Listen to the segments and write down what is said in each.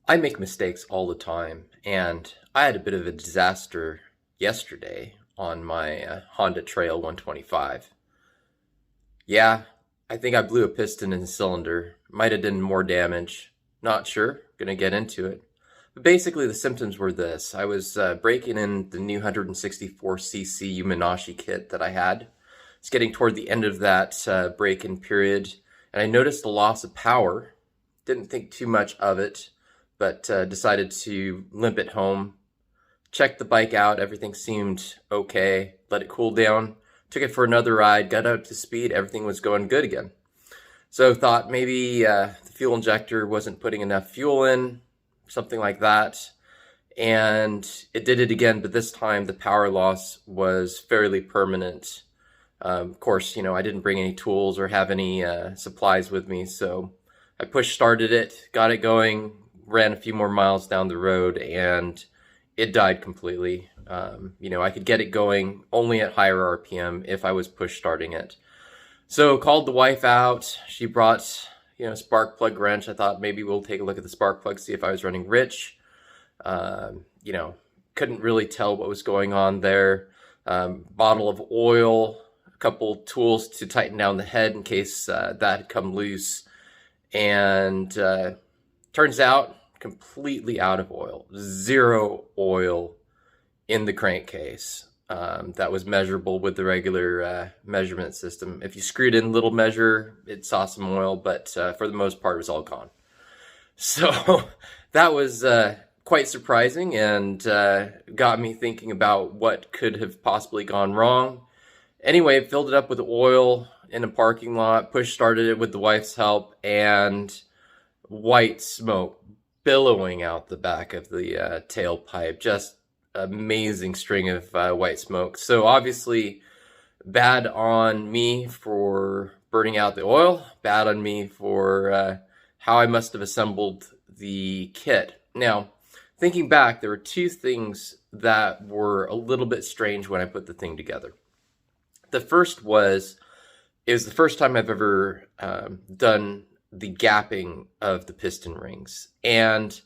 I make mistakes all the time, and I had a bit of a disaster yesterday on my Honda Trail 125. Yeah, I think I blew a piston in the cylinder. Might have done more damage. Not sure. Gonna get into it. But basically, the symptoms were this. I was breaking in the new 164cc Yuminashi kit that I had. It's getting toward the end of that break-in period, and I noticed a loss of power. Didn't think too much of it, but decided to limp it home. Checked the bike out, everything seemed okay. Let it cool down, took it for another ride, got up to speed, everything was going good again. So thought maybe the fuel injector wasn't putting enough fuel in, something like that. And it did it again, but this time the power loss was fairly permanent. Of course, I didn't bring any tools or have any supplies with me, so I push started it, got it going, ran a few more miles down the road, and it died completely. I could get it going only at higher RPM if I was push starting it. So called the wife out. She brought, spark plug wrench. I thought maybe we'll take a look at the spark plug, see if I was running rich. Couldn't really tell what was going on there. Bottle of oil, a couple tools to tighten down the head in case that had come loose. And turns out completely out of oil, zero oil in the crankcase. That was measurable with the regular measurement system. If you screwed in little measure, it saw some oil, but for the most part, it was all gone. So that was quite surprising and got me thinking about what could have possibly gone wrong. Anyway, filled it up with oil in a parking lot, push started it with the wife's help, and white smoke billowing out the back of the tailpipe. Just amazing string of white smoke. So obviously bad on me for burning out the oil, bad on me for how I must have assembled the kit. Now, thinking back, there were two things that were a little bit strange when I put the thing together. The first was, it was the first time I've ever done the gapping of the piston rings. And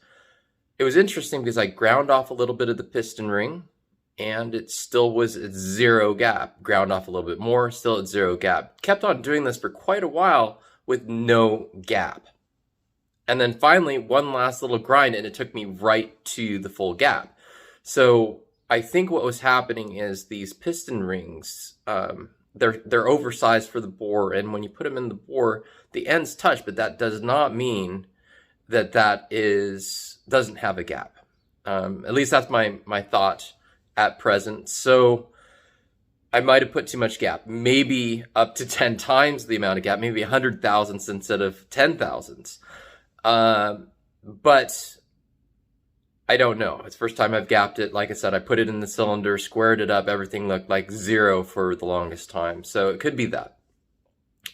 it was interesting because I ground off a little bit of the piston ring and it still was at zero gap. Ground off a little bit more, still at zero gap. Kept on doing this for quite a while with no gap. And then finally, one last little grind and it took me right to the full gap. So I think what was happening is these piston rings, they're oversized for the bore, and when you put them in the bore, the ends touch, but that does not mean that doesn't have a gap. At least that's my thought at present. So I might have put too much gap, maybe up to 10 times the amount of gap, maybe 100 thousandths instead of 10 thousandths. But I don't know. It's the first time I've gapped it. Like I said, I put it in the cylinder, squared it up. Everything looked like zero for the longest time. So it could be that.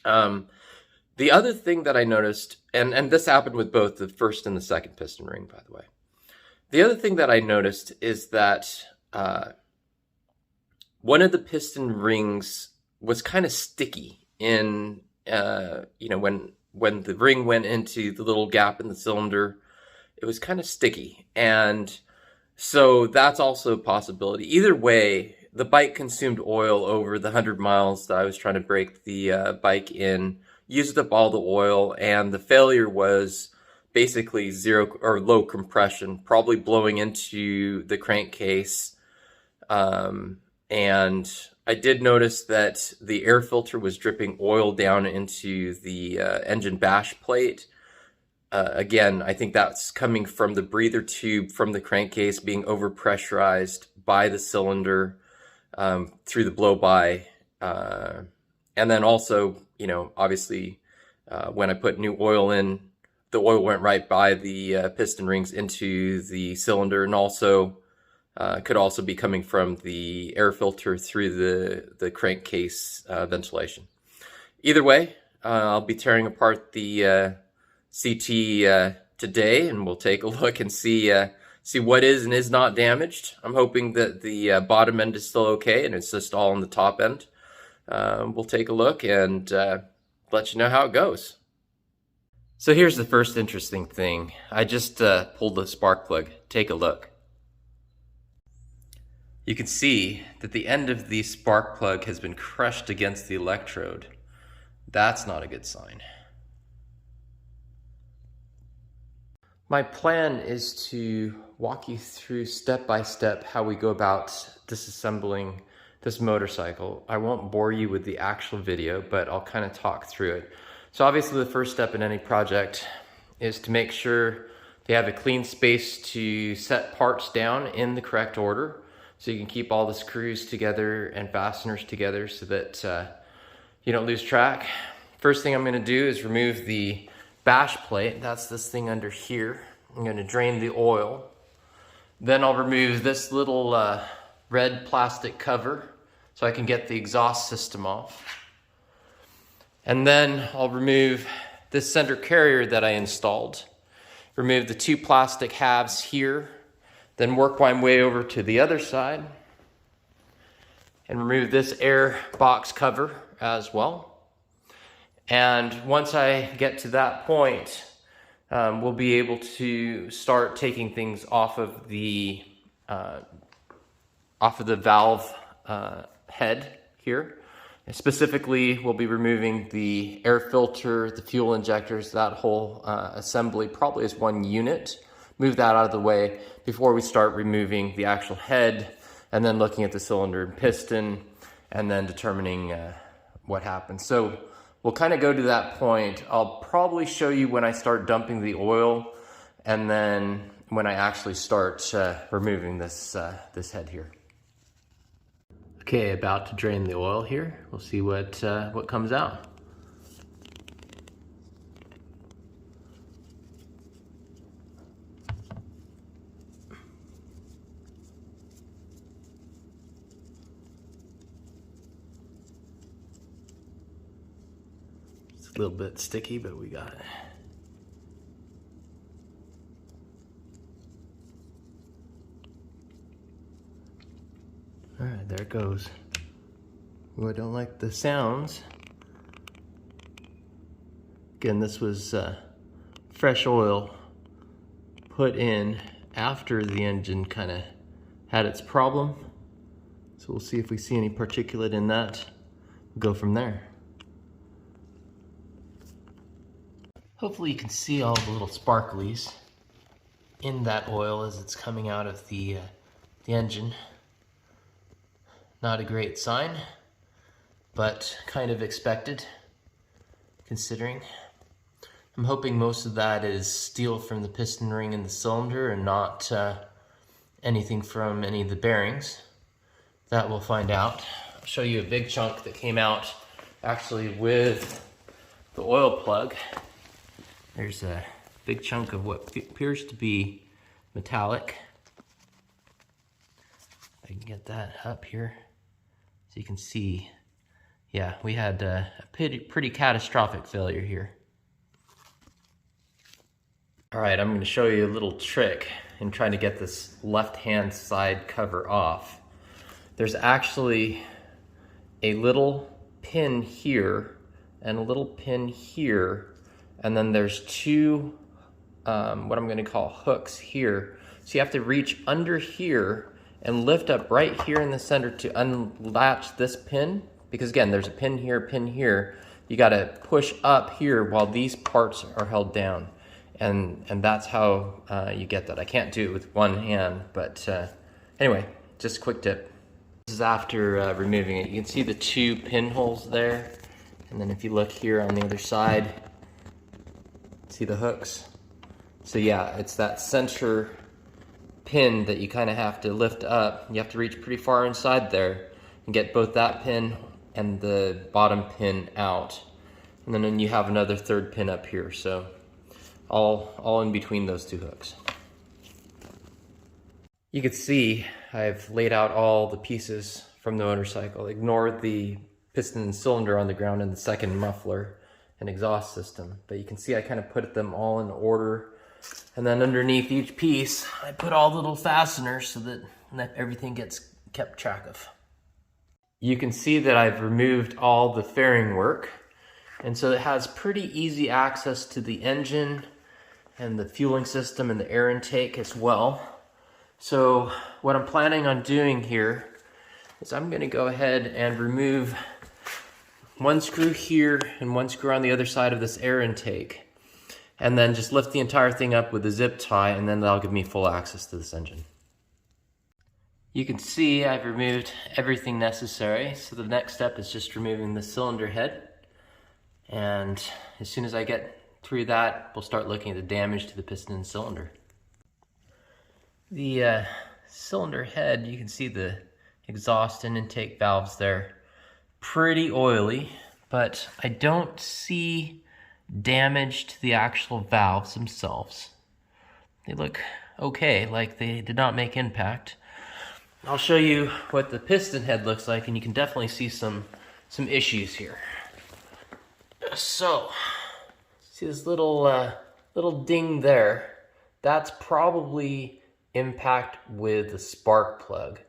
The other thing that I noticed, and this happened with both the first and the second piston ring, by the way. The other thing that I noticed is that one of the piston rings was kind of sticky in, when the ring went into the little gap in the cylinder, it was kind of sticky. And so that's also a possibility. Either way, the bike consumed oil over the 100 miles that I was trying to break the bike in, used up all the oil, and the failure was basically zero or low compression, probably blowing into the crankcase. And I did notice that the air filter was dripping oil down into the engine bash plate. Again, I think that's coming from the breather tube from the crankcase being overpressurized by the cylinder through the blow-by. And then also, obviously, when I put new oil in, the oil went right by the piston rings into the cylinder, and also could also be coming from the air filter through the crankcase ventilation. Either way, I'll be tearing apart the CT today, and we'll take a look and see what is and is not damaged. I'm hoping that the bottom end is still okay and it's just all on the top end. We'll take a look and let you know how it goes. So here's the first interesting thing. I just pulled the spark plug. Take a look. You can see that the end of the spark plug has been crushed against the electrode. That's not a good sign. My plan is to walk you through step by step how we go about disassembling this motorcycle. I won't bore you with the actual video, but I'll kind of talk through it. So obviously the first step in any project is to make sure you have a clean space to set parts down in the correct order, so you can keep all the screws together and fasteners together so that you don't lose track. First thing I'm going to do is remove the bash plate. That's this thing under here. I'm going to drain the oil. Then I'll remove this little red plastic cover so I can get the exhaust system off. And then I'll remove this center carrier that I installed. Remove the two plastic halves here. Then work my way over to the other side and remove this air box cover as well. And once I get to that point, we'll be able to start taking things off of the valve head here. And specifically, we'll be removing the air filter, the fuel injectors, that whole assembly probably as one unit. Move that out of the way before we start removing the actual head, and then looking at the cylinder and piston, and then determining what happens. So we'll kind of go to that point. I'll probably show you when I start dumping the oil, and then when I actually start removing this head here. Okay, about to drain the oil here. We'll see what comes out. It's a little bit sticky, but we got it. All right, there it goes. Oh, I don't like the sounds. Again, this was fresh oil put in after the engine kind of had its problem. So we'll see if we see any particulate in that. We'll go from there. Hopefully you can see all the little sparklies in that oil as it's coming out of the engine. Not a great sign, but kind of expected, considering. I'm hoping most of that is steel from the piston ring and the cylinder and not anything from any of the bearings. That we'll find out. I'll show you a big chunk that came out actually with the oil plug. There's a big chunk of what appears to be metallic. I can get that up here. So you can see, yeah, we had a pretty catastrophic failure here. All right, I'm going to show you a little trick in trying to get this left-hand side cover off. There's actually a little pin here and a little pin here, and then there's two, what I'm going to call hooks here. So you have to reach under here and lift up right here in the center to unlatch this pin, because again, there's a pin here. You gotta push up here while these parts are held down. And that's how you get that. I can't do it with one hand, but anyway, just a quick tip. This is after removing it. You can see the two pinholes there. And then if you look here on the other side, see the hooks? So yeah, it's that center pin that you kind of have to lift up. You have to reach pretty far inside there and get both that pin and the bottom pin out. And then you have another third pin up here. So all in between those two hooks. You can see I've laid out all the pieces from the motorcycle. Ignore the piston and cylinder on the ground and the second muffler and exhaust system. But you can see I kind of put them all in order. And then underneath each piece, I put all the little fasteners so that everything gets kept track of. You can see that I've removed all the fairing work. And so it has pretty easy access to the engine and the fueling system and the air intake as well. So what I'm planning on doing here is I'm going to go ahead and remove one screw here and one screw on the other side of this air intake, and then just lift the entire thing up with a zip tie, and then that'll give me full access to this engine. You can see I've removed everything necessary, so the next step is just removing the cylinder head, and as soon as I get through that, we'll start looking at the damage to the piston and cylinder. The cylinder head, you can see the exhaust and intake valves there. Pretty oily, but I don't see damage to the actual valves themselves. They look okay, like they did not make impact. I'll show you what the piston head looks like, and you can definitely see some issues here. So, see this little ding there? That's probably impact with the spark plug.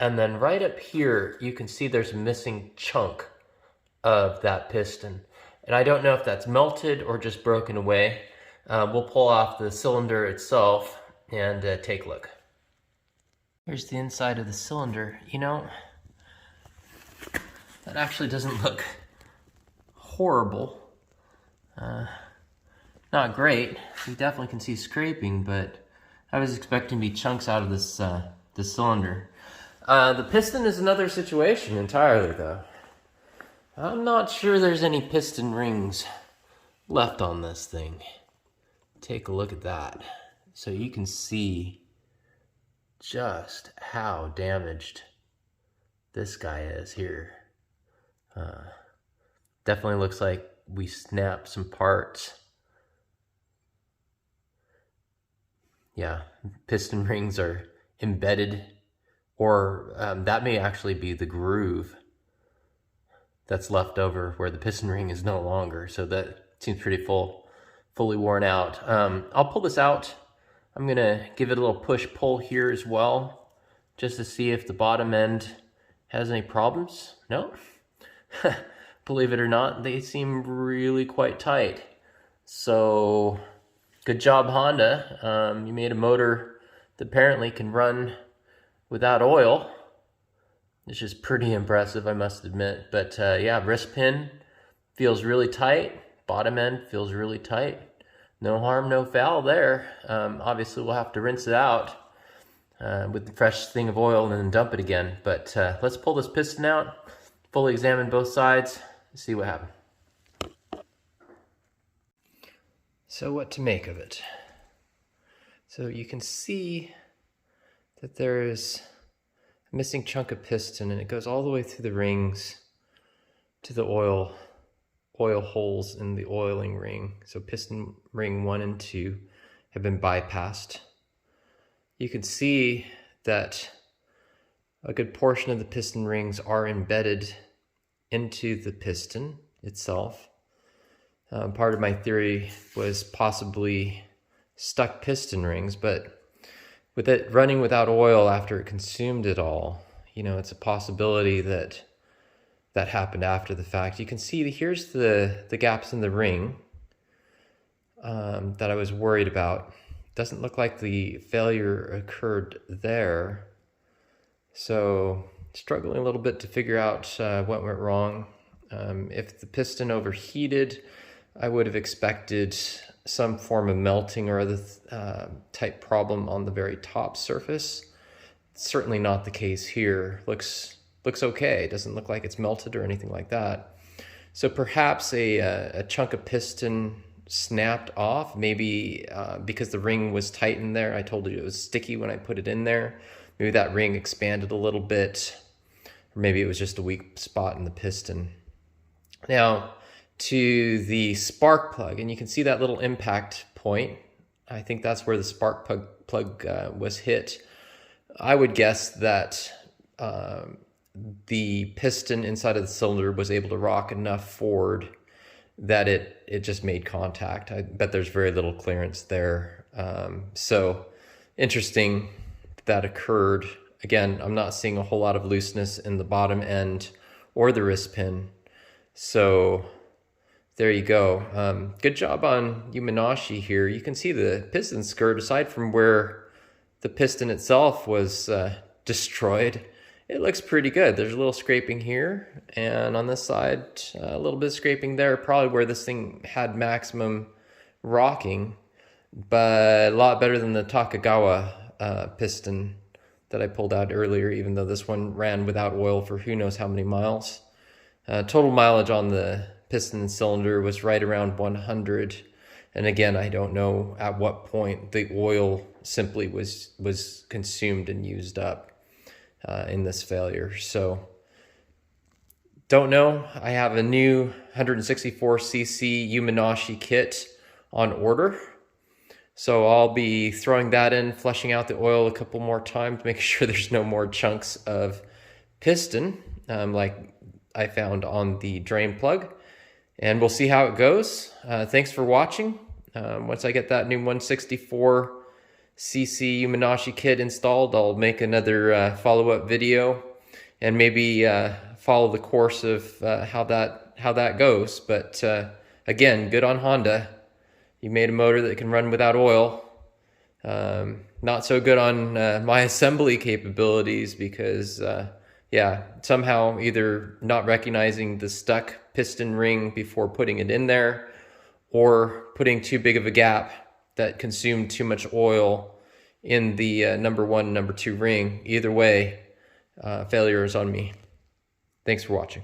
And then right up here, you can see there's a missing chunk of that piston. And I don't know if that's melted or just broken away. We'll pull off the cylinder itself and take a look. Here's the inside of the cylinder. You know, that actually doesn't look horrible. Not great. You definitely can see scraping, but I was expecting to be chunks out of this cylinder. The piston is another situation entirely, though. I'm not sure there's any piston rings left on this thing. Take a look at that. So you can see just how damaged this guy is here. Definitely looks like we snapped some parts. Yeah, piston rings are embedded, or that may actually be the groove that's left over where the piston ring is no longer. So that seems pretty fully worn out. I'll pull this out. I'm gonna give it a little push-pull here as well, just to see if the bottom end has any problems. No? Believe it or not, they seem really quite tight. So, good job, Honda. You made a motor that apparently can run without oil. It's just pretty impressive, I must admit. But yeah, wrist pin feels really tight. Bottom end feels really tight. No harm, no foul there. Obviously, we'll have to rinse it out with the fresh thing of oil and then dump it again. But let's pull this piston out, fully examine both sides, and see what happened. So what to make of it? So you can see that there is a missing chunk of piston, and it goes all the way through the rings to the oil holes in the oiling ring. So piston ring 1 and 2 have been bypassed. You can see that a good portion of the piston rings are embedded into the piston itself. Part of my theory was possibly stuck piston rings, but with it running without oil after it consumed it all, you know, it's a possibility that happened after the fact. You can see here's the gaps in the ring that I was worried about. Doesn't look like the failure occurred there. So struggling a little bit to figure out what went wrong. If the piston overheated, I would have expected some form of melting or other type problem on the very top surface. Certainly not the case here. Looks okay. It doesn't look like it's melted or anything like that. So perhaps a chunk of piston snapped off, maybe because the ring was tightened there. I told you it was sticky when I put it in there. Maybe that ring expanded a little bit, or maybe it was just a weak spot in the piston. Now, to the spark plug, and you can see that little impact point. I think that's where the spark plug was hit. I would guess that the piston inside of the cylinder was able to rock enough forward that it just made contact. I bet there's very little clearance there. So interesting that occurred. Again, I'm not seeing a whole lot of looseness in the bottom end or the wrist pin. So there you go. Good job on Yuminashi here. You can see the piston skirt, aside from where the piston itself was destroyed, it looks pretty good. There's a little scraping here, and on this side, a little bit of scraping there, probably where this thing had maximum rocking, but a lot better than the Takagawa piston that I pulled out earlier, even though this one ran without oil for who knows how many miles. Total mileage on the piston cylinder was right around 100. And again, I don't know at what point the oil simply was consumed and used up in this failure. So don't know. I have a new 164cc Yuminashi kit on order. So I'll be throwing that in, flushing out the oil a couple more times, making sure there's no more chunks of piston like I found on the drain plug. And we'll see how it goes. Thanks for watching. Once I get that new 164cc Yuminashi kit installed, I'll make another follow-up video and maybe follow the course of how that goes. But again, good on Honda. You made a motor that can run without oil. Not so good on my assembly capabilities because, yeah, somehow either not recognizing the stuck piston ring before putting it in there, or putting too big of a gap that consumed too much oil in the number 1, number 2 ring. Either way, failure is on me. Thanks for watching.